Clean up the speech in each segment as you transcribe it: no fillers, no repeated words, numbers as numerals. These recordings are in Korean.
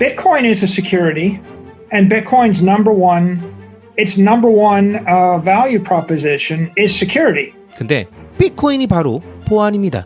Bitcoin is a security, and Bitcoin's its number one value proposition is security. 근데 비트코인이 바로 보안입니다.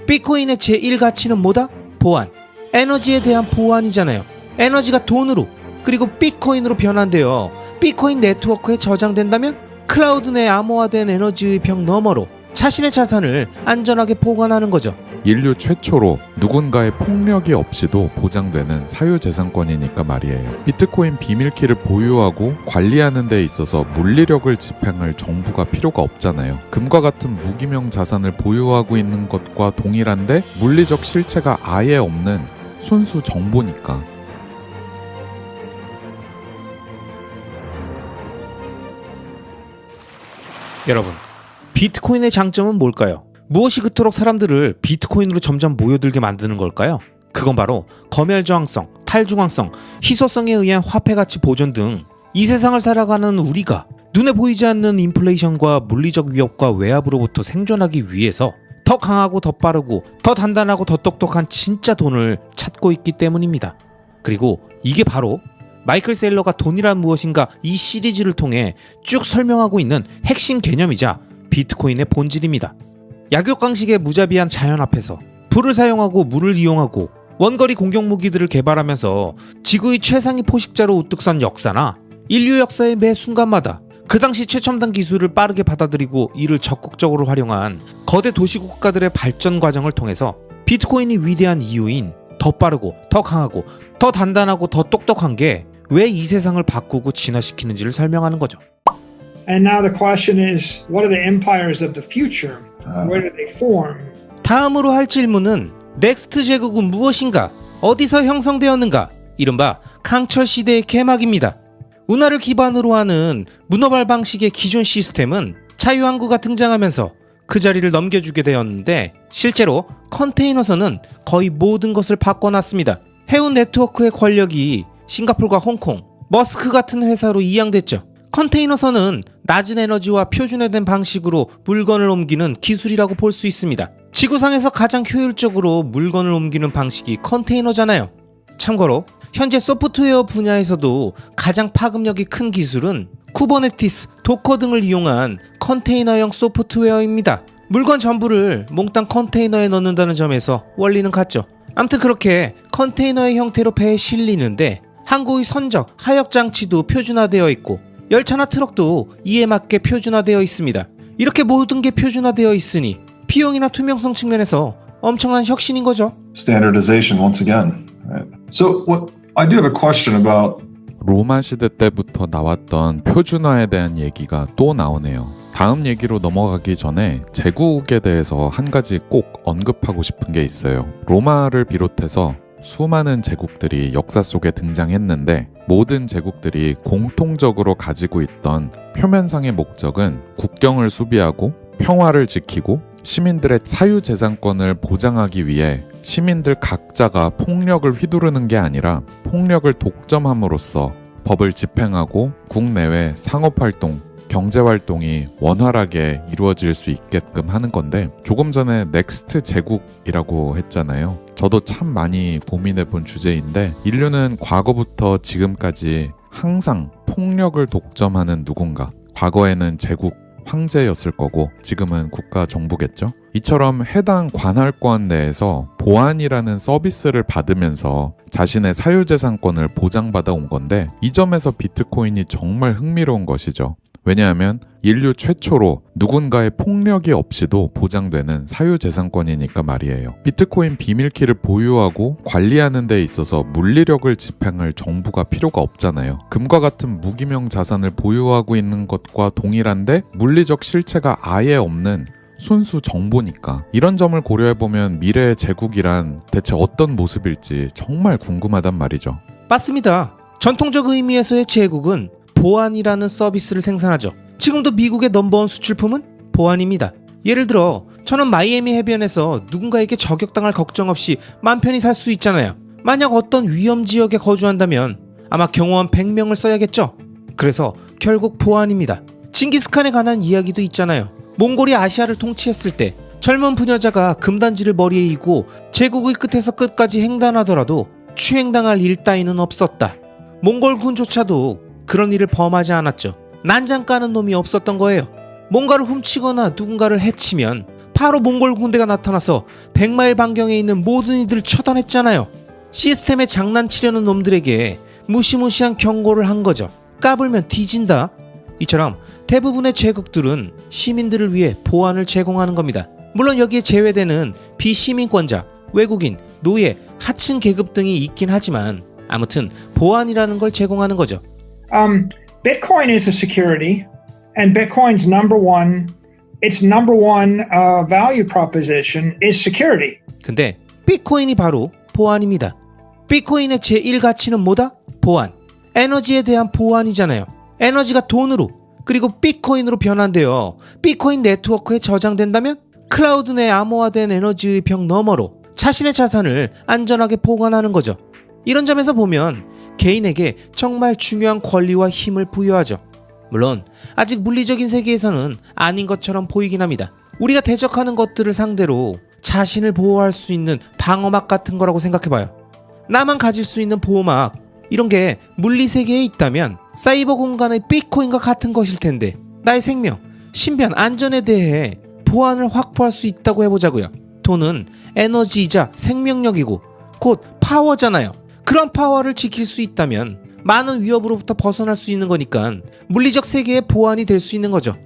비트코인의 제1가치는 뭐다? 보안. 에너지에 대한 보안이잖아요. 에너지가 돈으로 그리고 비트코인으로 변환되어 비트코인 네트워크에 저장된다면 클라우드 내 암호화된 에너지의 벽 너머로 자신의 자산을 안전하게 보관하는 거죠. 인류 최초로 누군가의 폭력이 없이도 보장되는 사유재산권이니까 말이에요. 비트코인 비밀키를 보유하고 관리하는 데 있어서 물리력을 집행할 정부가 필요가 없잖아요. 금과 같은 무기명 자산을 보유하고 있는 것과 동일한데 물리적 실체가 아예 없는 순수 정보니까. 여러분, 비트코인의 장점은 뭘까요? 무엇이 그토록 사람들을 비트코인으로 점점 모여들게 만드는 걸까요? 그건 바로 검열 저항성, 탈중앙성, 희소성에 의한 화폐가치 보존 등 이 세상을 살아가는 우리가 눈에 보이지 않는 인플레이션과 물리적 위협과 외압으로부터 생존하기 위해서 더 강하고 더 빠르고 더 단단하고 더 똑똑한 진짜 돈을 찾고 있기 때문입니다. 그리고 이게 바로 마이클 셀러가 돈이란 무엇인가 이 시리즈를 통해 쭉 설명하고 있는 핵심 개념이자 비트코인의 본질입니다. 약육강식의 무자비한 자연 앞에서 불을 사용하고 물을 이용하고 원거리 공격 무기들을 개발하면서 지구의 최상위 포식자로 우뚝 선 역사나 인류 역사의 매 순간마다 그 당시 최첨단 기술을 빠르게 받아들이고 이를 적극적으로 활용한 거대 도시국가들의 발전 과정을 통해서 비트코인이 위대한 이유인 더 빠르고 더 강하고 더 단단하고 더 똑똑한 게 왜 이 세상을 바꾸고 진화시키는지를 설명하는 거죠. And now the question is, what are the empires of the future? Where do they form? 다음으로 할 질문은 넥스트 제국은 무엇인가? 어디서 형성되었는가? 이른바 강철 시대의 개막입니다. 운하를 기반으로 하는 문어발 방식의 기존 시스템은 자유항구가 등장하면서 그 자리를 넘겨주게 되었는데 실제로 컨테이너선은 거의 모든 것을 바꿔놨습니다. 해운 네트워크의 권력이 싱가포르와 홍콩, 머스크 같은 회사로 이양됐죠. 컨테이너선은 낮은 에너지와 표준화된 방식으로 물건을 옮기는 기술이라고 볼 수 있습니다. 지구상에서 가장 효율적으로 물건을 옮기는 방식이 컨테이너잖아요. 참고로 현재 소프트웨어 분야에서도 가장 파급력이 큰 기술은 쿠버네티스, 도커 등을 이용한 컨테이너형 소프트웨어입니다. 물건 전부를 몽땅 컨테이너에 넣는다는 점에서 원리는 같죠. 아무튼 그렇게 컨테이너의 형태로 배에 실리는데 항구의 선적, 하역 장치도 표준화되어 있고 열차나 트럭도 이에 맞게 표준화되어 있습니다. 이렇게 모든 게 표준화되어 있으니 비용이나 투명성 측면에서 엄청난 혁신인 거죠. Standardization once again. Right. So I do have a question about 로마 시대 때부터 나왔던 표준화에 대한 얘기가 또 나오네요. 다음 얘기로 넘어가기 전에 제국에 대해서 한 가지 꼭 언급하고 싶은 게 있어요. 로마를 비롯해서 수많은 제국들이 역사 속에 등장했는데 모든 제국들이 공통적으로 가지고 있던 표면상의 목적은 국경을 수비하고 평화를 지키고 시민들의 사유재산권을 보장하기 위해 시민들 각자가 폭력을 휘두르는 게 아니라 폭력을 독점함으로써 법을 집행하고 국내외 상업활동, 경제활동이 원활하게 이루어질 수 있게끔 하는 건데 조금 전에 넥스트 제국이라고 했잖아요. 저도 참 많이 고민해본 주제인데 인류는 과거부터 지금까지 항상 폭력을 독점하는 누군가, 과거에는 제국, 황제였을 거고 지금은 국가 정부겠죠. 이처럼 해당 관할권 내에서 보안이라는 서비스를 받으면서 자신의 사유재산권을 보장받아 온 건데 이 점에서 비트코인이 정말 흥미로운 것이죠. 왜냐하면 인류 최초로 누군가의 폭력이 없이도 보장되는 사유재산권이니까 말이에요. 비트코인 비밀키를 보유하고 관리하는 데 있어서 물리력을 집행할 정부가 필요가 없잖아요. 금과 같은 무기명 자산을 보유하고 있는 것과 동일한데 물리적 실체가 아예 없는 순수 정보니까. 이런 점을 고려해보면 미래의 제국이란 대체 어떤 모습일지 정말 궁금하단 말이죠. 맞습니다. 전통적 의미에서의 제국은 보안이라는 서비스를 생산하죠. 지금도 미국의 넘버원 수출품은 보안입니다. 예를 들어 저는 마이애미 해변에서 누군가에게 저격당할 걱정 없이 맘 편히 살 수 있잖아요. 만약 어떤 위험 지역에 거주한다면 아마 경호원 100명을 써야겠죠. 그래서 결국 보안입니다. 징기스칸에 관한 이야기도 있잖아요. 몽골이 아시아를 통치했을 때 젊은 부녀자가 금단지를 머리에 이고 제국의 끝에서 끝까지 횡단하더라도 추행당할 일 따위는 없었다. 몽골군조차도 그런 일을 범하지 않았죠. 난장 까는 놈이 없었던 거예요. 뭔가를 훔치거나 누군가를 해치면 바로 몽골 군대가 나타나서 100마일 반경에 있는 모든 이들을 처단했잖아요. 시스템에 장난치려는 놈들에게 무시무시한 경고를 한 거죠. 까불면 뒤진다. 이처럼 대부분의 제국들은 시민들을 위해 보안을 제공하는 겁니다. 물론 여기에 제외되는 비시민권자, 외국인, 노예, 하층 계급 등이 있긴 하지만 아무튼 보안이라는 걸 제공하는 거죠. Bitcoin is a security, and Bitcoin's its number one value proposition is security. 근데 비트코인이 바로 보안입니다. 비트코인의 제1 가치는 뭐다? 보안. 에너지에 대한 보안이잖아요. 에너지가 돈으로 그리고 비트코인으로 변환되어 비트코인 네트워크에 저장된다면 클라우드 내 암호화된 에너지의 벽 너머로 자신의 자산을 안전하게 보관하는 거죠. 이런 점에서 보면 개인에게 정말 중요한 권리와 힘을 부여하죠. 물론 아직 물리적인 세계에서는 아닌 것처럼 보이긴 합니다. 우리가 대적하는 것들을 상대로 자신을 보호할 수 있는 방어막 같은 거라고 생각해봐요. 나만 가질 수 있는 보호막, 이런 게 물리세계에 있다면 사이버 공간의 비트코인과 같은 것일 텐데 나의 생명, 신변, 안전에 대해 보안을 확보할 수 있다고 해보자고요. 돈은 에너지이자 생명력이고 곧 파워잖아요. 그런 파워를 지킬 수 있다면 많은 위협으로부터 벗어날 수 있는 거니까 물리적 세계의 보안이 될 수 있는 거죠.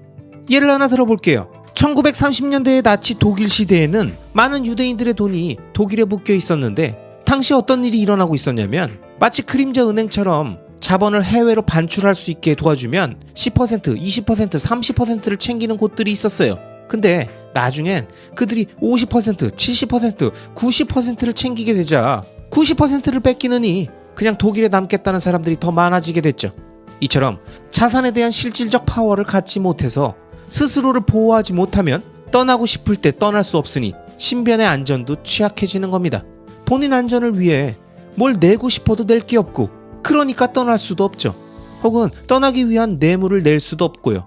예를 하나 들어볼게요. 1930년대의 나치 독일 시대에는 많은 유대인들의 돈이 독일에 묶여 있었는데 당시 어떤 일이 일어나고 있었냐면 마치 그림자 은행처럼 자본을 해외로 반출할 수 있게 도와주면 10%, 20%, 30%를 챙기는 곳들이 있었어요. 근데 나중엔 그들이 50%, 70%, 90%를 챙기게 되자 90%를 뺏기느니 그냥 독일에 남겠다는 사람들이 더 많아지게 됐죠. 이처럼 자산에 대한 실질적 파워를 갖지 못해서 스스로를 보호하지 못하면 떠나고 싶을 때 떠날 수 없으니 신변의 안전도 취약해지는 겁니다. 본인 안전을 위해 뭘 내고 싶어도 낼 게 없고 그러니까 떠날 수도 없죠. 혹은 떠나기 위한 뇌물을 낼 수도 없고요.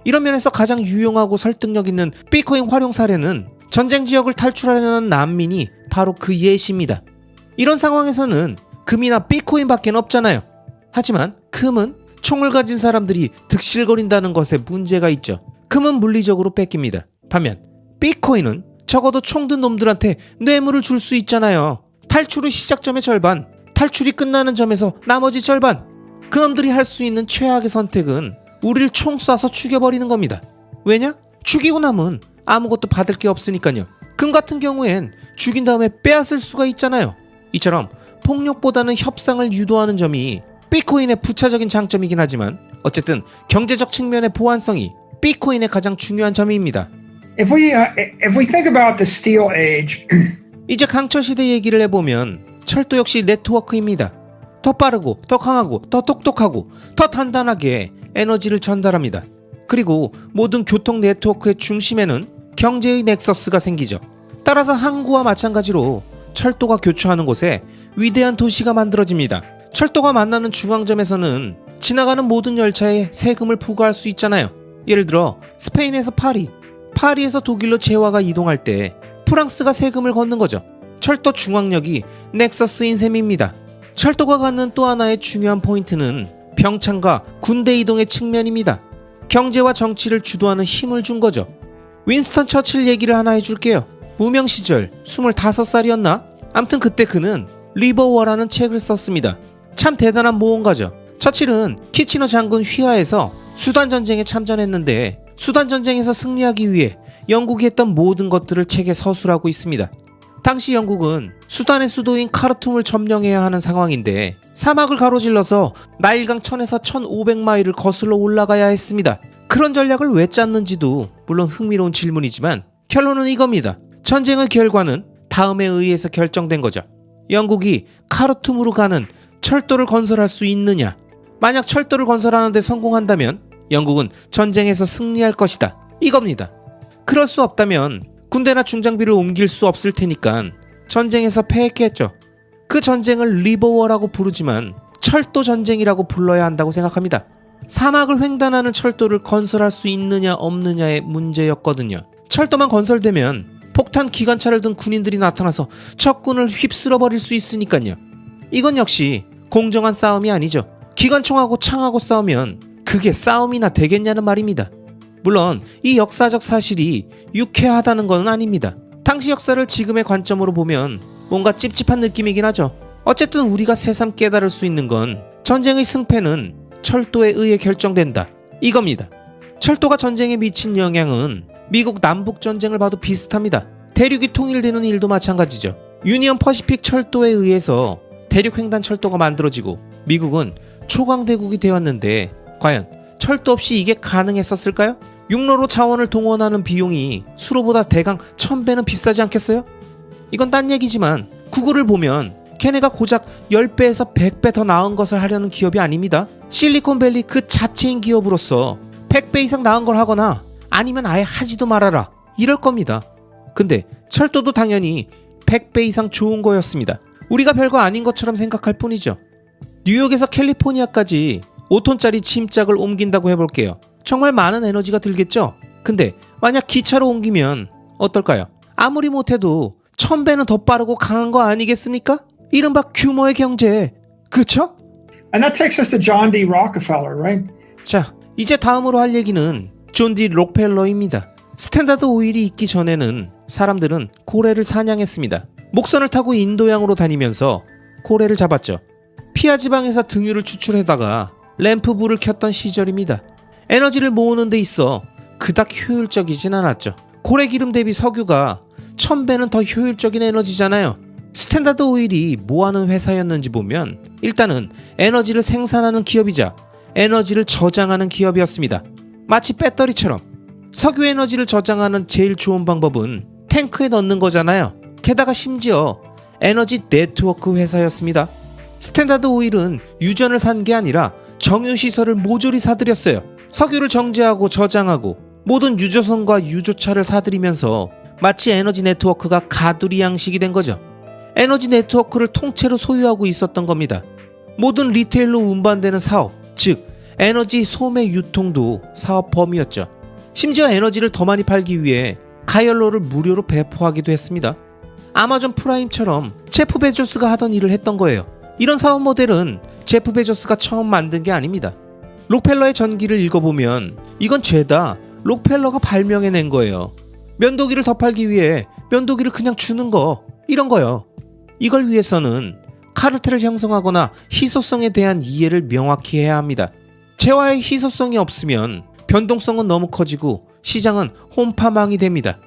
이런 면에서 가장 유용하고 설득력 있는 비트코인 활용 사례는 전쟁 지역을 탈출하려는 난민이 바로 그 예시입니다. 이런 상황에서는 금이나 비트코인밖에 없잖아요. 하지만 금은 총을 가진 사람들이 득실거린다는 것에 문제가 있죠. 금은 물리적으로 뺏깁니다. 반면 비트코인은 적어도 총 든 놈들한테 뇌물을 줄 수 있잖아요. 탈출의 시작점의 절반, 탈출이 끝나는 점에서 나머지 절반. 그놈들이 할 수 있는 최악의 선택은 우리를 총 쏴서 죽여버리는 겁니다. 왜냐? 죽이고 남은 아무것도 받을 게 없으니까요. 금 같은 경우엔 죽인 다음에 빼앗을 수가 있잖아요. 이처럼 폭력보다는 협상을 유도하는 점이 비트코인의 부차적인 장점이긴 하지만 어쨌든 경제적 측면의 보안성이 비트코인의 가장 중요한 점입니다. If we think about the Steel Age, 이제 강철 시대 얘기를 해보면 철도 역시 네트워크입니다. 더 빠르고 더 강하고 더 똑똑하고 더 단단하게 에너지를 전달합니다. 그리고 모든 교통 네트워크의 중심에는 경제의 넥서스가 생기죠. 따라서 항구와 마찬가지로 철도가 교차하는 곳에 위대한 도시가 만들어집니다. 철도가 만나는 중앙점에서는 지나가는 모든 열차에 세금을 부과할 수 있잖아요. 예를 들어 스페인에서 파리, 파리에서 독일로 재화가 이동할 때 프랑스가 세금을 걷는 거죠. 철도 중앙역이 넥서스인 셈입니다. 철도가 갖는 또 하나의 중요한 포인트는 병창과 군대 이동의 측면입니다. 경제와 정치를 주도하는 힘을 준 거죠. 윈스턴 처칠 얘기를 하나 해줄게요. 무명 시절 25살이었나? 암튼 그때 그는 리버워라는 책을 썼습니다. 참 대단한 모험가죠. 처칠은 키치너 장군 휘하에서 수단 전쟁에 참전했는데 수단 전쟁에서 승리하기 위해 영국이 했던 모든 것들을 책에 서술하고 있습니다. 당시 영국은 수단의 수도인 카르툼을 점령해야 하는 상황인데 사막을 가로질러서 나일강 1000에서 1500마일을 거슬러 올라가야 했습니다. 그런 전략을 왜 짰는지도 물론 흥미로운 질문이지만 결론은 이겁니다. 전쟁의 결과는 다음에 의해서 결정된 거죠. 영국이 카르툼으로 가는 철도를 건설할 수 있느냐? 만약 철도를 건설하는 데 성공한다면 영국은 전쟁에서 승리할 것이다. 이겁니다. 그럴 수 없다면 군대나 중장비를 옮길 수 없을 테니까 전쟁에서 패했겠죠. 그 전쟁을 리버워라고 부르지만 철도 전쟁이라고 불러야 한다고 생각합니다. 사막을 횡단하는 철도를 건설할 수 있느냐 없느냐의 문제였거든요. 철도만 건설되면 폭탄 기관차를 든 군인들이 나타나서 적군을 휩쓸어 버릴 수 있으니까요. 이건 역시 공정한 싸움이 아니죠. 기관총하고 창하고 싸우면 그게 싸움이나 되겠냐는 말입니다. 물론 이 역사적 사실이 유쾌하다는 건 아닙니다. 당시 역사를 지금의 관점으로 보면 뭔가 찝찝한 느낌이긴 하죠. 어쨌든 우리가 새삼 깨달을 수 있는 건 전쟁의 승패는 철도에 의해 결정된다, 이겁니다. 철도가 전쟁에 미친 영향은 미국 남북전쟁을 봐도 비슷합니다. 대륙이 통일되는 일도 마찬가지죠. 유니언 퍼시픽 철도에 의해서 대륙횡단 철도가 만들어지고 미국은 초강대국이 되었는데 과연 철도 없이 이게 가능했었을까요? 육로로 자원을 동원하는 비용이 수로보다 대강 1000배는 비싸지 않겠어요? 이건 딴 얘기지만 구글을 보면 걔네가 고작 10배에서 100배 더 나은 것을 하려는 기업이 아닙니다. 실리콘밸리 그 자체인 기업으로서 100배 이상 나은 걸 하거나 아니면 아예 하지도 말아라, 이럴 겁니다. 근데 철도도 당연히 100배 이상 좋은 거였습니다. 우리가 별거 아닌 것처럼 생각할 뿐이죠. 뉴욕에서 캘리포니아까지 5톤짜리 짐짝을 옮긴다고 해볼게요. 정말 많은 에너지가 들겠죠? 근데 만약 기차로 옮기면 어떨까요? 아무리 못해도 1000배는 더 빠르고 강한 거 아니겠습니까? 이른바 규모의 경제, 그쵸? And that takes us to John D. Rockefeller, right? 자, 이제 다음으로 할 얘기는 존 디 록펠러입니다. 스탠다드 오일이 있기 전에는 사람들은 고래를 사냥했습니다. 목선을 타고 인도양으로 다니면서 고래를 잡았죠. 피하 지방에서 등유를 추출하다가 램프불을 켰던 시절입니다. 에너지를 모으는 데 있어 그닥 효율적이진 않았죠. 고래 기름 대비 석유가 1000배는 더 효율적인 에너지잖아요. 스탠다드 오일이 뭐하는 회사였는지 보면 일단은 에너지를 생산하는 기업이자 에너지를 저장하는 기업이었습니다. 마치 배터리처럼 석유 에너지를 저장하는 제일 좋은 방법은 탱크에 넣는 거잖아요. 게다가 심지어 에너지 네트워크 회사였습니다. 스탠다드 오일은 유전을 산 게 아니라 정유시설을 모조리 사들였어요. 석유를 정제하고 저장하고 모든 유조선과 유조차를 사들이면서 마치 에너지 네트워크가 가두리 양식이 된 거죠. 에너지 네트워크를 통째로 소유하고 있었던 겁니다. 모든 리테일로 운반되는 사업, 즉 에너지 소매 유통도 사업 범위였죠. 심지어 에너지를 더 많이 팔기 위해 가열로를 무료로 배포하기도 했습니다. 아마존 프라임처럼 제프 베조스가 하던 일을 했던 거예요. 이런 사업 모델은 제프 베조스가 처음 만든 게 아닙니다. 록펠러의 전기를 읽어보면 이건 죄다 록펠러가 발명해낸 거예요. 면도기를 더 팔기 위해 면도기를 그냥 주는 거, 이런 거요. 이걸 위해서는 카르텔을 형성하거나 희소성에 대한 이해를 명확히 해야 합니다. 재화의 희소성이 없으면 변동성은 너무 커지고 시장은 홈파망이 됩니다.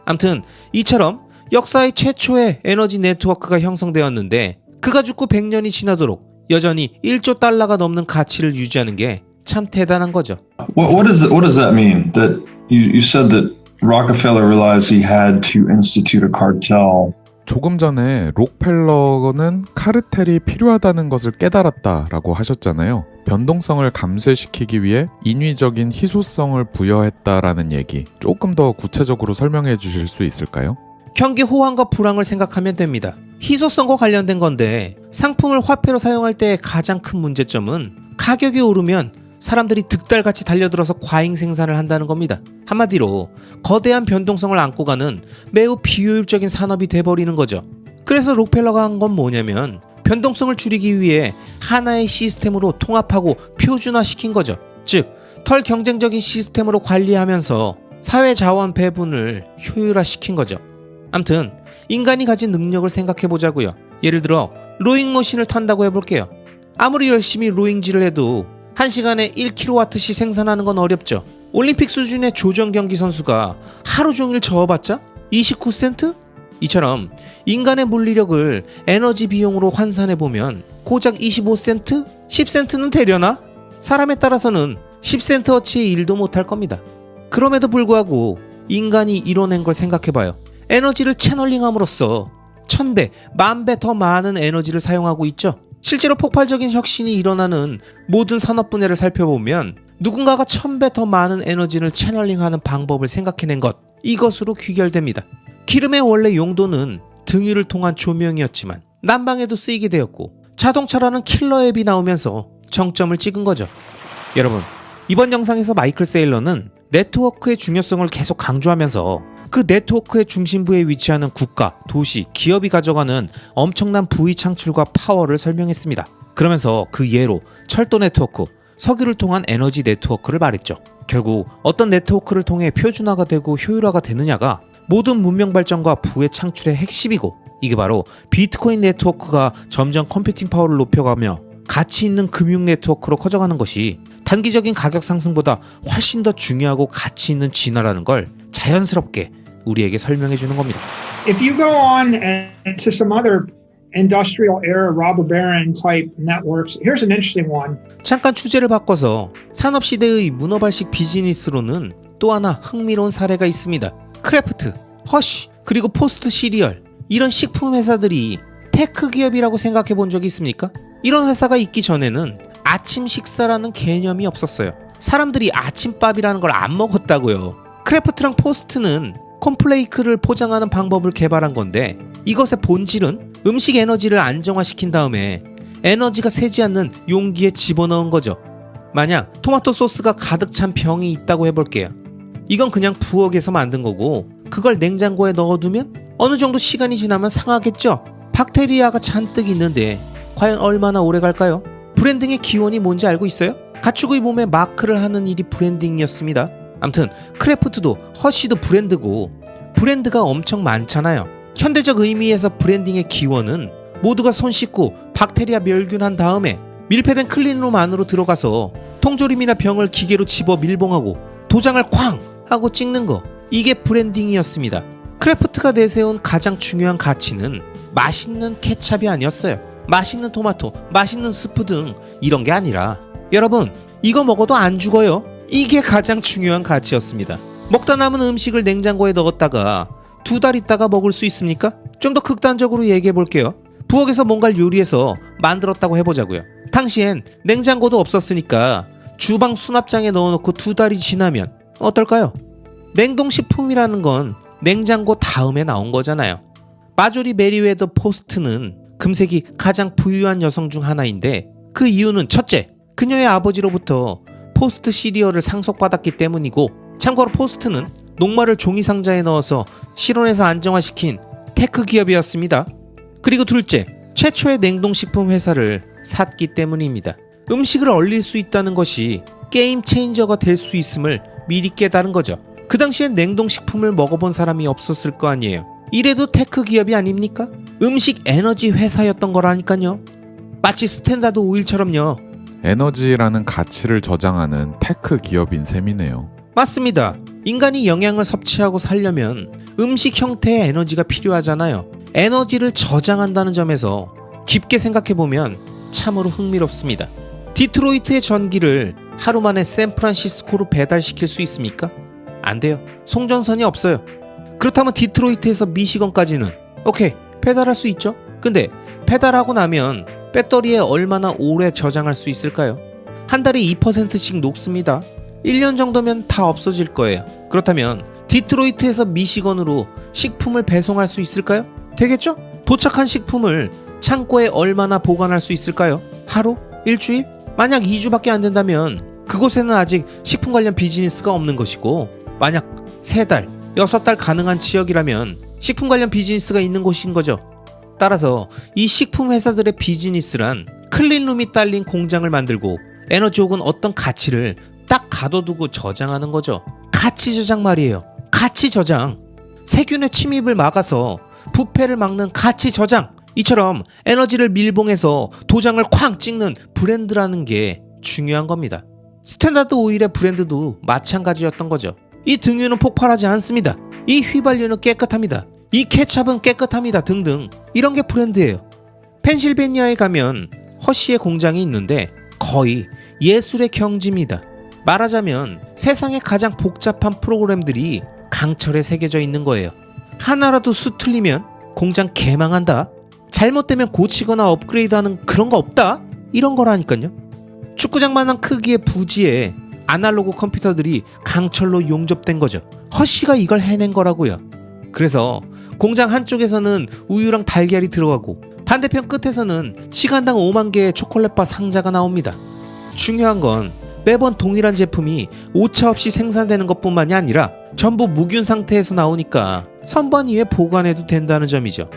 암튼 이처럼 역사의 최초의 에너지 네트워크가 형성되었는데 그가 죽고 100년이 지나도록 여전히 1조 달러가 넘는 가치를 유지하는 게 참 대단한 거죠. What does that mean? That you said that Rockefeller realized he had to institute a cartel. 조금 전에 록펠러는 카르텔이 필요하다는 것을 깨달았다라고 하셨잖아요. 변동성을 감쇄시키기 위해 인위적인 희소성을 부여했다라는 얘기, 조금 더 구체적으로 설명해 주실 수 있을까요? 경기 호황과 불황을 생각하면 됩니다. 희소성과 관련된 건데 상품을 화폐로 사용할 때의 가장 큰 문제점은 가격이 오르면 사람들이 득달같이 달려들어서 과잉 생산을 한다는 겁니다. 한마디로 거대한 변동성을 안고 가는 매우 비효율적인 산업이 돼버리는 거죠. 그래서 록펠러가 한 건 뭐냐면 변동성을 줄이기 위해 하나의 시스템으로 통합하고 표준화시킨 거죠. 즉, 덜 경쟁적인 시스템으로 관리하면서 사회 자원 배분을 효율화시킨 거죠. 암튼 인간이 가진 능력을 생각해보자고요. 예를 들어 로잉머신을 탄다고 해볼게요. 아무리 열심히 로잉질을 해도 1시간에 1kW씩 생산하는 건 어렵죠. 올림픽 수준의 조정 경기 선수가 하루 종일 저어봤자 29센트? 이처럼 인간의 물리력을 에너지 비용으로 환산해보면 고작 25센트? 10센트는 되려나? 사람에 따라서는 10센트어치의 일도 못할 겁니다. 그럼에도 불구하고 인간이 이뤄낸 걸 생각해봐요. 에너지를 채널링함으로써 1000배, 10,000배 더 많은 에너지를 사용하고 있죠. 실제로 폭발적인 혁신이 일어나는 모든 산업 분야를 살펴보면 누군가가 1000배 더 많은 에너지를 채널링하는 방법을 생각해낸 것, 이것으로 귀결됩니다. 기름의 원래 용도는 등유를 통한 조명이었지만 난방에도 쓰이게 되었고 자동차라는 킬러 앱이 나오면서 정점을 찍은 거죠. 여러분, 이번 영상에서 마이클 세일러는 네트워크의 중요성을 계속 강조하면서 그 네트워크의 중심부에 위치하는 국가, 도시, 기업이 가져가는 엄청난 부의 창출과 파워를 설명했습니다. 그러면서 그 예로 철도 네트워크, 석유를 통한 에너지 네트워크를 말했죠. 결국 어떤 네트워크를 통해 표준화가 되고 효율화가 되느냐가 모든 문명 발전과 부의 창출의 핵심이고, 이게 바로 비트코인 네트워크가 점점 컴퓨팅 파워를 높여가며 가치 있는 금융 네트워크로 커져가는 것이 단기적인 가격 상승보다 훨씬 더 중요하고 가치 있는 진화라는 걸 자연스럽게 우리에게 설명해 주는 겁니다. If you go on to some other industrial era robber baron type networks, here's an interesting one. 잠깐 주제를 바꿔서 산업시대의 문어발식 비즈니스로는 또 하나 흥미로운 사례가 있습니다. 크래프트, 허쉬, 그리고 포스트 시리얼, 이런 식품 회사들이 테크 기업이라고 생각해 본 적이 있습니까? 이런 회사가 있기 전에는 아침 식사라는 개념이 없었어요. 사람들이 아침밥이라는 걸 안 먹었다고요. 크래프트랑 포스트는 콘플레이크를 포장하는 방법을 개발한 건데, 이것의 본질은 음식 에너지를 안정화시킨 다음에 에너지가 새지 않는 용기에 집어넣은 거죠. 만약 토마토 소스가 가득 찬 병이 있다고 해볼게요. 이건 그냥 부엌에서 만든 거고, 그걸 냉장고에 넣어두면 어느 정도 시간이 지나면 상하겠죠. 박테리아가 잔뜩 있는데 과연 얼마나 오래 갈까요? 브랜딩의 기원이 뭔지 알고 있어요? 가축의 몸에 마크를 하는 일이 브랜딩이었습니다. 암튼 크래프트도 허쉬도 브랜드고, 브랜드가 엄청 많잖아요. 현대적 의미에서 브랜딩의 기원은 모두가 손 씻고 박테리아 멸균한 다음에 밀폐된 클린룸 안으로 들어가서 통조림이나 병을 기계로 집어 밀봉하고 도장을 쾅 하고 찍는 거, 이게 브랜딩이었습니다. 크래프트가 내세운 가장 중요한 가치는 맛있는 케찹이 아니었어요. 맛있는 토마토, 맛있는 스프 등 이런 게 아니라, 여러분 이거 먹어도 안 죽어요. 이게 가장 중요한 가치였습니다. 먹다 남은 음식을 냉장고에 넣었다가 2달 있다가 먹을 수 있습니까? 좀 더 극단적으로 얘기해 볼게요. 부엌에서 뭔가를 요리해서 만들었다고 해보자고요. 당시엔 냉장고도 없었으니까 주방 수납장에 넣어놓고 2달이 지나면 어떨까요? 냉동식품이라는 건 냉장고 다음에 나온 거잖아요. 마조리 메리웨더 포스트는 금세기 가장 부유한 여성 중 하나인데, 그 이유는 첫째, 그녀의 아버지로부터 포스트 시리얼을 상속받았기 때문이고, 참고로 포스트는 녹말을 종이 상자에 넣어서 실온에서 안정화시킨 테크 기업이었습니다. 그리고 둘째, 최초의 냉동식품 회사를 샀기 때문입니다. 음식을 얼릴 수 있다는 것이 게임 체인저가 될 수 있음을 미리 깨달은 거죠. 그 당시엔 냉동식품을 먹어본 사람이 없었을 거 아니에요. 이래도 테크 기업이 아닙니까? 음식 에너지 회사였던 거라니까요. 마치 스탠다드 오일처럼요. 에너지라는 가치를 저장하는 테크 기업인 셈이네요. 맞습니다. 인간이 영양을 섭취하고 살려면 음식 형태의 에너지가 필요하잖아요. 에너지를 저장한다는 점에서 깊게 생각해보면 참으로 흥미롭습니다. 디트로이트의 전기를 하루 만에 샌프란시스코로 배달시킬 수 있습니까? 안 돼요. 송전선이 없어요. 그렇다면 디트로이트에서 미시건까지는 오케이, 배달할 수 있죠. 근데 배달하고 나면 배터리에 얼마나 오래 저장할 수 있을까요? 한 달에 2%씩 녹습니다. 1년 정도면 다 없어질 거예요. 그렇다면 디트로이트에서 미시건으로 식품을 배송할 수 있을까요? 되겠죠? 도착한 식품을 창고에 얼마나 보관할 수 있을까요? 하루? 일주일? 만약 2주밖에 안 된다면 그곳에는 아직 식품 관련 비즈니스가 없는 것이고, 만약 3달, 6달 가능한 지역이라면 식품 관련 비즈니스가 있는 곳인 거죠. 따라서 이 식품 회사들의 비즈니스란 클린룸이 딸린 공장을 만들고 에너지 혹은 어떤 가치를 딱 가둬두고 저장하는 거죠. 가치 저장 말이에요. 가치 저장. 세균의 침입을 막아서 부패를 막는 가치 저장. 이처럼 에너지를 밀봉해서 도장을 쾅 찍는 브랜드라는 게 중요한 겁니다. 스탠다드 오일의 브랜드도 마찬가지였던 거죠. 이 등유는 폭발하지 않습니다. 이 휘발유는 깨끗합니다. 이 케찹은 깨끗합니다. 등등. 이런 게 브랜드예요. 펜실베니아에 가면 허쉬의 공장이 있는데 거의 예술의 경지입니다. 말하자면 세상의 가장 복잡한 프로그램들이 강철에 새겨져 있는 거예요. 하나라도 수틀리면 공장 개망한다. 잘못되면 고치거나 업그레이드하는 그런 거 없다. 이런 거라니까요. 축구장만한 크기의 부지에 아날로그 컴퓨터들이 강철로 용접된 거죠. 허쉬가 이걸 해낸 거라고요. 그래서 공장 한쪽에서는 우유랑 달걀이 들어가고 반대편 끝에서는 시간당 5만 개의 초콜릿바 상자가 나옵니다. 중요한 건 매번 동일한 제품이 오차 없이 생산되는 것뿐만이 아니라 전부 무균 상태에서 나오니까 선반위에 보관해도 된다는 점이죠.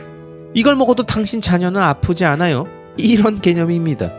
이걸 먹어도 당신 자녀는 아프지 않아요. 이런 개념입니다.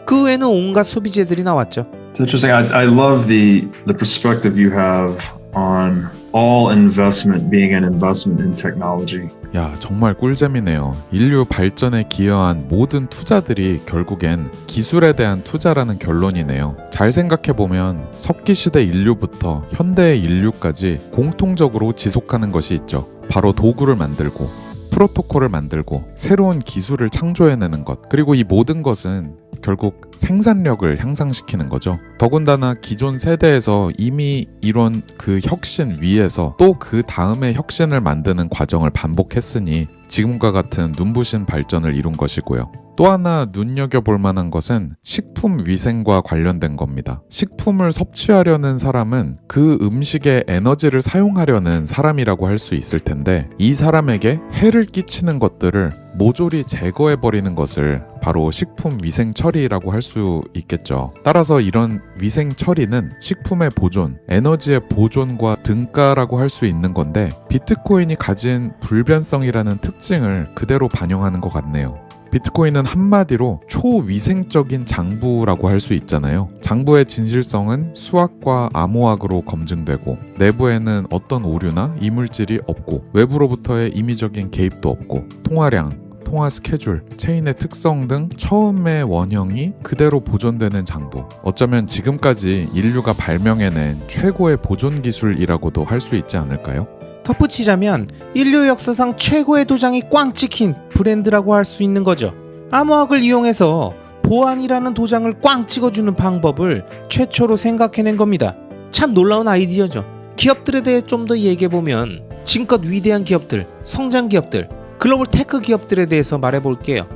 그 외에는 온갖 소비재들이 나왔죠. It's interesting. I love the perspective you have on all investment being an investment in technology. 야, 정말 꿀잼이네요. 인류 발전에 기여한 모든 투자들이 결국엔 기술에 대한 투자라는 결론이네요. 잘 생각해보면 석기시대 인류부터 현대의 인류까지 공통적으로 지속하는 것이 있죠. 바로 도구를 만들고 프로토콜을 만들고 새로운 기술을 창조해내는 것, 그리고 이 모든 것은 결국 생산력을 향상시키는 거죠. 더군다나 기존 세대에서 이미 이런 그 혁신 위에서 또 그 다음의 혁신을 만드는 과정을 반복했으니 지금과 같은 눈부신 발전을 이룬 것이고요. 또 하나 눈여겨볼 만한 것은 식품 위생과 관련된 겁니다. 식품을 섭취하려는 사람은 그 음식에 에너지를 사용하려는 사람이라고 할 수 있을 텐데, 이 사람에게 해를 끼치는 것들을 모조리 제거해버리는 것을 바로 식품 위생 처리라고 할 수 있겠죠. 따라서 이런 위생 처리는 식품의 보존, 에너지의 보존과 등가라고 할 수 있는 건데, 비트코인이 가진 불변성이라는 특징을 그대로 반영하는 것 같네요. 비트코인은 한마디로 초위생적인 장부라고 할 수 있잖아요. 장부의 진실성은 수학과 암호학으로 검증되고, 내부에는 어떤 오류나 이물질이 없고, 외부로부터의 임의적인 개입도 없고, 통화량, 통화 스케줄, 체인의 특성 등 처음의 원형이 그대로 보존되는 장부. 어쩌면 지금까지 인류가 발명해낸 최고의 보존 기술이라고도 할 수 있지 않을까요? 덧붙이자면 인류 역사상 최고의 도장이 꽝 찍힌 브랜드라고 할 수 있는 거죠. 암호학을 이용해서 보안이라는 도장을 꽝 찍어주는 방법을 최초로 생각해낸 겁니다. 참 놀라운 아이디어죠. 기업들에 대해 좀 더 얘기해보면 지금껏 위대한 기업들, 성장 기업들, 글로벌 테크 기업들에 대해서 말해볼게요.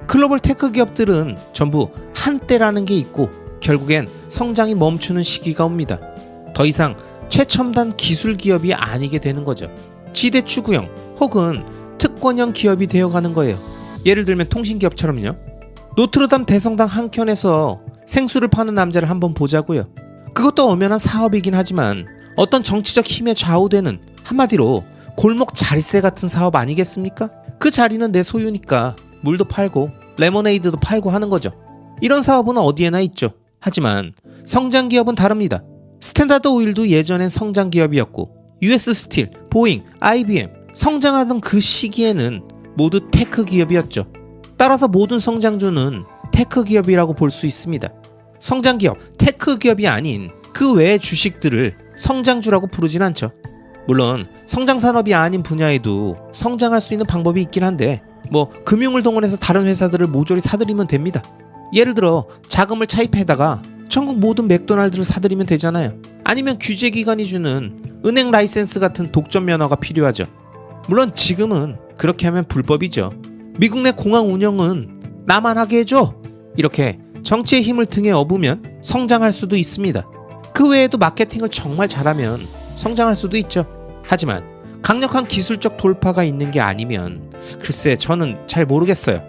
글로벌 테크 기업들은 전부 한때라는 게 있고 결국엔 성장이 멈추는 시기가 옵니다. 더 이상 최첨단 기술 기업이 아니게 되는 거죠. 지대 추구형 혹은 특권형 기업이 되어가는 거예요. 예를 들면 통신기업처럼요. 노트르담 대성당 한켠에서 생수를 파는 남자를 한번 보자고요. 그것도 엄연한 사업이긴 하지만 어떤 정치적 힘에 좌우되는, 한마디로 골목 자릿세 같은 사업 아니겠습니까? 그 자리는 내 소유니까 물도 팔고 레모네이드도 팔고 하는 거죠. 이런 사업은 어디에나 있죠. 하지만 성장 기업은 다릅니다. 스탠다드 오일도 예전엔 성장 기업이었고, US 스틸, 보잉, IBM 성장하던 그 시기에는 모두 테크 기업이었죠. 따라서 모든 성장주는 테크 기업이라고 볼 수 있습니다. 성장 기업, 테크 기업이 아닌 그 외의 주식들을 성장주라고 부르진 않죠. 물론 성장 산업이 아닌 분야에도 성장할 수 있는 방법이 있긴 한데, 금융을 동원해서 다른 회사들을 모조리 사들이면 됩니다. 예를 들어 자금을 차입해다가 전국 모든 맥도날드를 사들이면 되잖아요. 아니면 규제기관이 주는 은행 라이센스 같은 독점 면허가 필요하죠. 물론 지금은 그렇게 하면 불법이죠. 미국 내 공항 운영은 나만 하게 해줘, 이렇게 정치의 힘을 등에 업으면 성장할 수도 있습니다. 그 외에도 마케팅을 정말 잘하면 성장할 수도 있죠. 하지만 강력한 기술적 돌파가 있는 게 아니면 글쎄 저는 잘 모르겠어요.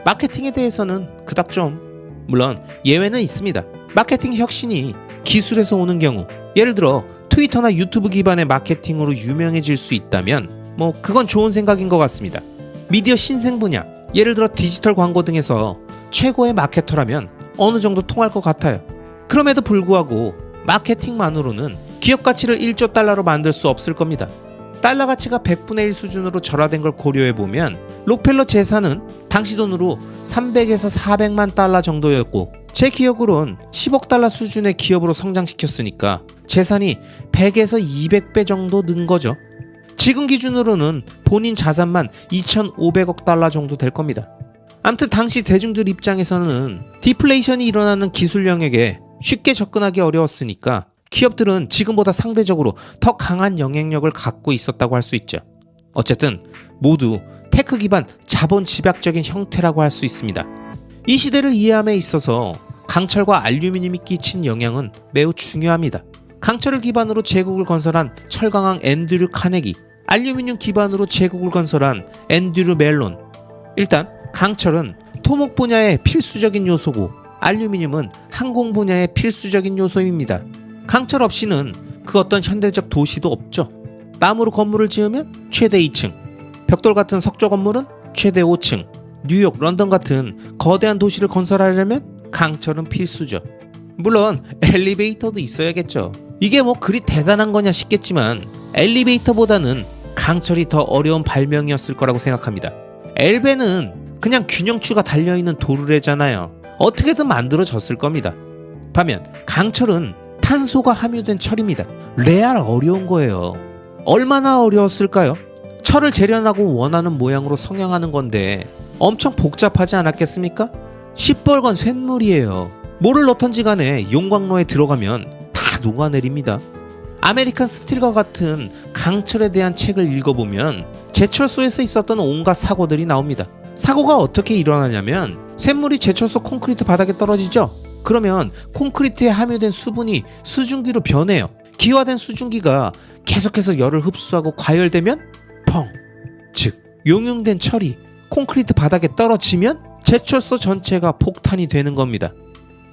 마케팅에 대해서는 그닥 좀, 물론 예외는 있습니다. 마케팅 혁신이 기술에서 오는 경우, 예를 들어 트위터나 유튜브 기반의 마케팅으로 유명해질 수 있다면 그건 좋은 생각인 것 같습니다. 미디어 신생 분야, 예를 들어 디지털 광고 등에서 최고의 마케터라면 어느 정도 통할 것 같아요. 그럼에도 불구하고 마케팅만으로는 기업 가치를 1조 달러로 만들 수 없을 겁니다. 달러 가치가 100분의 1 수준으로 절하된 걸 고려해보면 록펠러 재산은 당시 돈으로 300에서 400만 달러 정도였고, 제 기억으론 10억 달러 수준의 기업으로 성장시켰으니까 재산이 100에서 200배 정도 는 거죠. 지금 기준으로는 본인 자산만 2,500억 달러 정도 될 겁니다. 아무튼 당시 대중들 입장에서는 디플레이션이 일어나는 기술 영역에 쉽게 접근하기 어려웠으니까 기업들은 지금보다 상대적으로 더 강한 영향력을 갖고 있었다고 할 수 있죠. 어쨌든 모두 테크 기반 자본 집약적인 형태라고 할 수 있습니다. 이 시대를 이해함에 있어서 강철과 알루미늄이 끼친 영향은 매우 중요합니다. 강철을 기반으로 제국을 건설한 철강왕 앤드류 카네기, 알루미늄 기반으로 제국을 건설한 앤드류 멜론. 일단 강철은 토목 분야의 필수적인 요소고, 알루미늄은 항공 분야의 필수적인 요소입니다. 강철 없이는 그 어떤 현대적 도시도 없죠. 나무로 건물을 지으면 최대 2층, 벽돌 같은 석조 건물은 최대 5층, 뉴욕, 런던 같은 거대한 도시를 건설하려면 강철은 필수죠. 물론 엘리베이터도 있어야겠죠. 이게 뭐 그리 대단한 거냐 싶겠지만 엘리베이터보다는 강철이 더 어려운 발명이었을 거라고 생각합니다. 엘베는 그냥 균형추가 달려있는 도르래잖아요. 어떻게든 만들어졌을 겁니다. 반면 강철은 탄소가 함유된 철입니다. 레알 어려운 거예요. 얼마나 어려웠을까요? 철을 재련하고 원하는 모양으로 성형하는 건데 엄청 복잡하지 않았겠습니까? 시뻘건 쇳물이에요. 뭐를 넣던지 간에 용광로에 들어가면 다 녹아내립니다. 아메리칸 스틸과 같은 강철에 대한 책을 읽어보면 제철소에서 있었던 온갖 사고들이 나옵니다. 사고가 어떻게 일어나냐면 쇳물이 제철소 콘크리트 바닥에 떨어지죠. 그러면 콘크리트에 함유된 수분이 수증기로 변해요. 기화된 수증기가 계속해서 열을 흡수하고 과열되면 펑! 즉 용융된 철이 콘크리트 바닥에 떨어지면 제철소 전체가 폭탄이 되는 겁니다.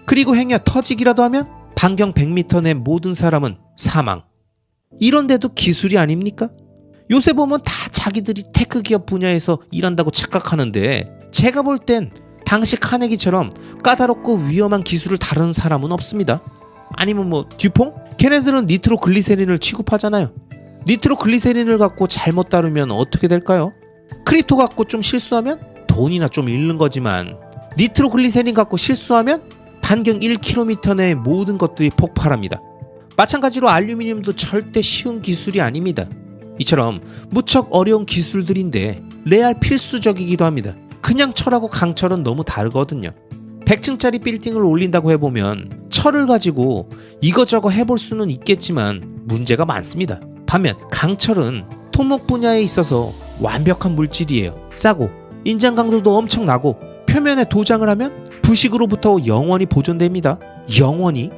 그리고 행여 터지기라도 하면 반경 100m 내 모든 사람은 사망. 이런데도 기술이 아닙니까? 요새 보면 다 자기들이 테크 기업 분야에서 일한다고 착각하는데 제가 볼 땐 당시 카네기처럼 까다롭고 위험한 기술을 다루는 사람은 없습니다. 아니면 뭐 듀퐁? 걔네들은 니트로글리세린을 취급하잖아요. 니트로글리세린을 갖고 잘못 다루면 어떻게 될까요? 크립토 갖고 좀 실수하면 돈이나 좀 잃는 거지만 니트로글리세린 갖고 실수하면 반경 1km 내의 모든 것들이 폭발합니다. 마찬가지로 알루미늄도 절대 쉬운 기술이 아닙니다. 이처럼 무척 어려운 기술들인데 레알 필수적이기도 합니다. 그냥 철하고 강철은 너무 다르거든요. 100층짜리 빌딩을 올린다고 해보면 철을 가지고 이거저거 해볼 수는 있겠지만 문제가 많습니다. 반면 강철은 토목 분야에 있어서 완벽한 물질이에요. 싸고 인장 강도도 엄청나고 표면에 도장을 하면 부식으로부터 영원히 보존됩니다. 영원히.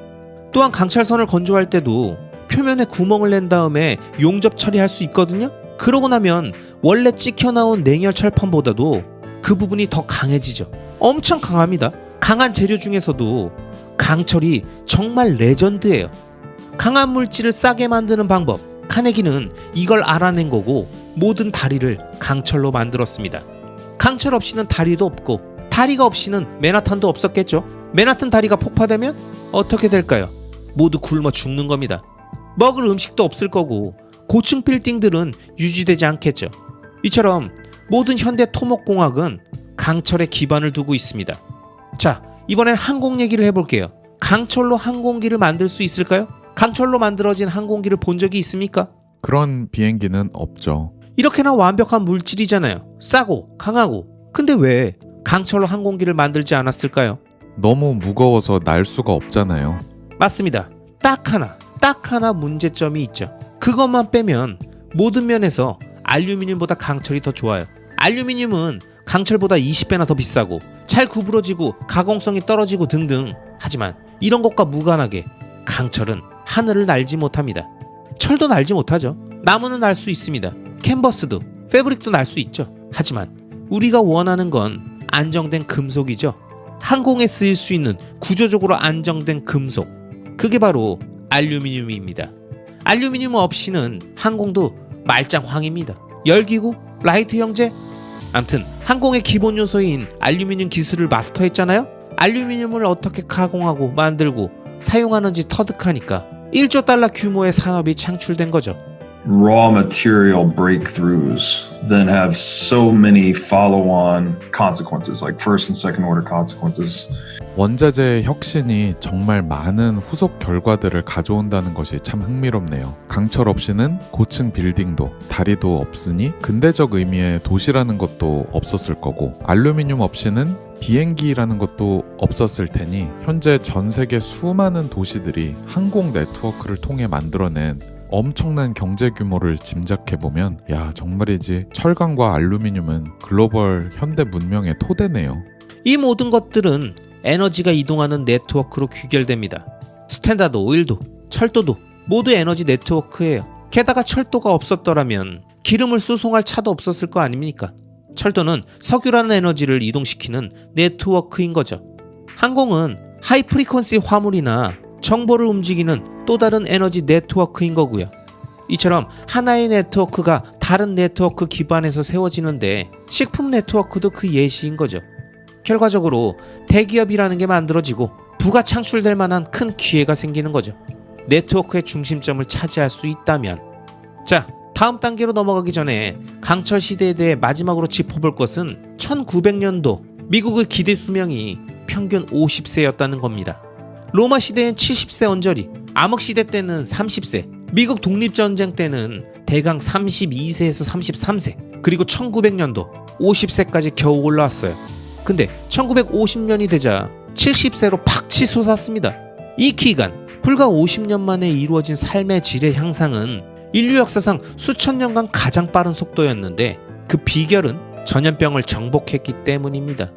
또한 강철선을 건조할 때도 표면에 구멍을 낸 다음에 용접 처리할 수 있거든요. 그러고 나면 원래 찍혀나온 냉열 철판보다도 그 부분이 더 강해지죠. 엄청 강합니다. 강한 재료 중에서도 강철이 정말 레전드예요. 강한 물질을 싸게 만드는 방법, 카네기는 이걸 알아낸 거고 모든 다리를 강철로 만들었습니다. 강철 없이는 다리도 없고 다리가 없이는 맨하탄도 없었겠죠. 맨하탄 다리가 폭파되면 어떻게 될까요? 모두 굶어 죽는 겁니다. 먹을 음식도 없을 거고 고층 빌딩들은 유지되지 않겠죠. 이처럼 모든 현대 토목공학은 강철에 기반을 두고 있습니다. 자, 이번엔 항공 얘기를 해볼게요. 강철로 항공기를 만들 수 있을까요? 강철로 만들어진 항공기를 본 적이 있습니까? 그런 비행기는 없죠. 이렇게나 완벽한 물질이잖아요. 싸고 강하고. 근데 왜 강철로 항공기를 만들지 않았을까요? 너무 무거워서 날 수가 없잖아요. 맞습니다. 딱 하나 문제점이 있죠. 그것만 빼면 모든 면에서 알루미늄보다 강철이 더 좋아요. 알루미늄은 강철보다 20배나 더 비싸고 잘 구부러지고 가공성이 떨어지고 등등. 하지만 이런 것과 무관하게 강철은 하늘을 날지 못합니다. 철도 날지 못하죠. 나무는 날 수 있습니다. 캔버스도, 패브릭도 날 수 있죠. 하지만 우리가 원하는 건 안정된 금속이죠. 항공에 쓰일 수 있는 구조적으로 안정된 금속. 그게 바로 알루미늄입니다. 알루미늄 없이는 항공도 말짱황입니다. 열기구, 라이트 형제. 암튼 항공의 기본 요소인 알루미늄 기술을 마스터했잖아요. 알루미늄을 어떻게 가공하고 만들고 사용하는지 터득하니까 1조 달러 규모의 산업이 창출된 거죠. Raw material breakthroughs then have so many follow-on consequences, like first and second order consequences. 원자재의 혁신이 정말 많은 후속 결과들을 가져온다는 것이 참 흥미롭네요. 강철 없이는 고층 빌딩도 다리도 없으니 근대적 의미의 도시라는 것도 없었을 거고, 알루미늄 없이는 비행기라는 것도 없었을 테니 현재 전 세계 수많은 도시들이 항공 네트워크를 통해 만들어낸 엄청난 경제 규모를 짐작해보면 야, 정말이지 철강과 알루미늄은 글로벌 현대 문명의 토대네요. 이 모든 것들은 에너지가 이동하는 네트워크로 귀결됩니다. 스탠다드 오일도 철도도 모두 에너지 네트워크예요. 게다가 철도가 없었더라면 기름을 수송할 차도 없었을 거 아닙니까? 철도는 석유라는 에너지를 이동시키는 네트워크인 거죠. 항공은 하이 프리퀀시 화물이나 정보를 움직이는 또 다른 에너지 네트워크인 거고요. 이처럼 하나의 네트워크가 다른 네트워크 기반에서 세워지는데 식품 네트워크도 그 예시인 거죠. 결과적으로 대기업이라는 게 만들어지고 부가 창출될 만한 큰 기회가 생기는 거죠. 네트워크의 중심점을 차지할 수 있다면. 자, 다음 단계로 넘어가기 전에 강철 시대에 대해 마지막으로 짚어볼 것은 1900년도 미국의 기대 수명이 평균 50세였다는 겁니다. 로마 시대엔 70세 언저리, 암흑 시대 때는 30세, 미국 독립전쟁 때는 대강 32세에서 33세, 그리고 1900년도 50세까지 겨우 올라왔어요. 근데 1950년이 되자 70세로 팍 치솟았습니다. 이 기간, 불과 50년 만에 이루어진 삶의 질의 향상은 인류 역사상 수천 년간 가장 빠른 속도였는데 그 비결은 전염병을 정복했기 때문입니다.